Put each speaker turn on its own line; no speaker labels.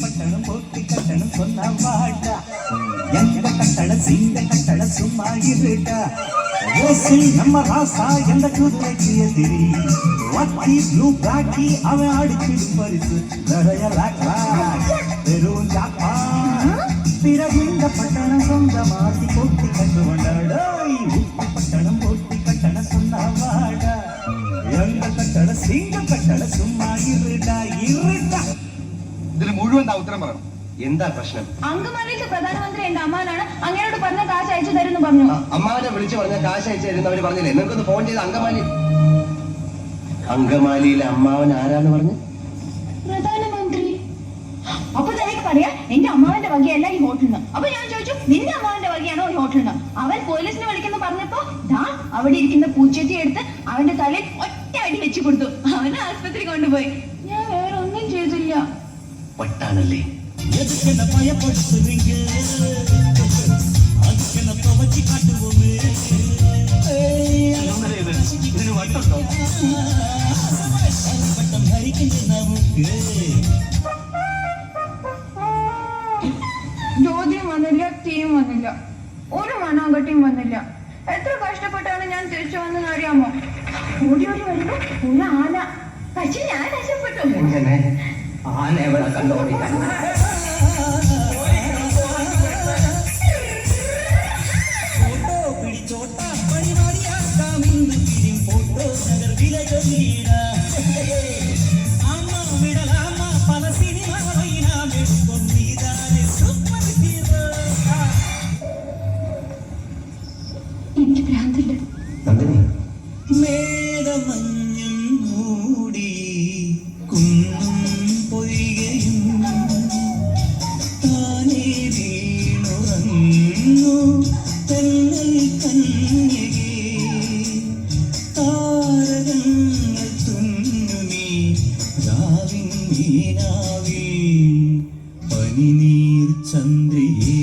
பட்டணம் போட்டி கட்டணம் சொன்ன வாட்டா எங்க கட்டட சிங்க கட்டட சும்மா இருட்டா நம்ம ராசா எந்த கூத்தைக்கு எதிரி வட்டி ப்ளூ பிளாக்கி அவன் அடிச்சிடும் பரிசு நிறைய பெரும் ஜாப்பா பிறகு இந்த பட்டணம் சொந்த மாத்தி போட்டி கட்டு கொண்டாடா பட்டணம் போட்டி கட்டண சொன்ன வாடா எங்க കട്ടട സിംഗം കട്ടട സുമ്മാ ഇരുട്ടാ ഇരുട്ടാ
ഇതിന് മുഴുവൻ ഉത്തരം പറയണം.
എന്താ പ്രശ്നം?
അങ്കമാലിയിലെ പ്രധാനമന്ത്രി എന്റെ അമ്മാനാണ് അങ്ങനോട് പറഞ്ഞ കാശ് അയച്ചു തരുന്നു പറഞ്ഞു.
അമ്മാവനെ വിളിച്ചു പറഞ്ഞ കാശ് അയച്ചു തരുന്ന അവര് പറഞ്ഞില്ലേ? നിങ്ങൾക്കൊന്ന് ഫോൺ ചെയ്ത് അങ്കമാലിയിലെ അമ്മാവൻ ആരാന്ന് പറഞ്ഞു?
പ്രധാനമന്ത്രി. അപ്പൊ തനിക്ക് പറയാ എന്റെ അമ്മാവന്റെ വകയല്ല ഈ ഹോട്ടലിന്. അപ്പൊ ഞാൻ ചോദിച്ചു നിന്റെ അമ്മാവന്റെ വകയാണോ ഈ ഹോട്ടലിന്? അവൻ പോലീസിനെ വിളിക്കുന്നു പറഞ്ഞപ്പോ അവിടെ ഇരിക്കുന്ന പൂച്ചെത്തി എടുത്ത് അവന്റെ തലയിൽ ഒറ്റ അടി വെച്ചു കൊടുത്തു. അവനെ ആസ്പത്രി കൊണ്ടുപോയി. ഞാൻ വേറെ ഒന്നും ചെയ്തില്ല.
പട്ടാണല്ലേ?
ജ്യോതിയും വന്നില്ല, തീയും വന്നില്ല, ഒരു മണ്ണാങ്കട്ടിയും വന്നില്ല. എത്ര കഷ്ടപ്പെട്ടാണ് ഞാൻ തിരിച്ചു വന്നെന്ന് അറിയാമോ? ഓടി ഓടി വരുമ്പോ ഒരു ആന. പക്ഷെ ഞാൻ രക്ഷപ്പെട്ടു.
ആന എവിടെ കണ്ടോടി?
എനിക്ക് ഭ്രാന്തില്ല.
മേഘമഞ്ഞും മൂടി കുന്നും പൊയ്കയും താനേ വീണുറങ്ങു തെന്നൽ കന്യകേ താരകങ്ങൾ തുന്നുമീ രാവിൻ മീനാവി പനിനീർ ചന്ദ്രിയേ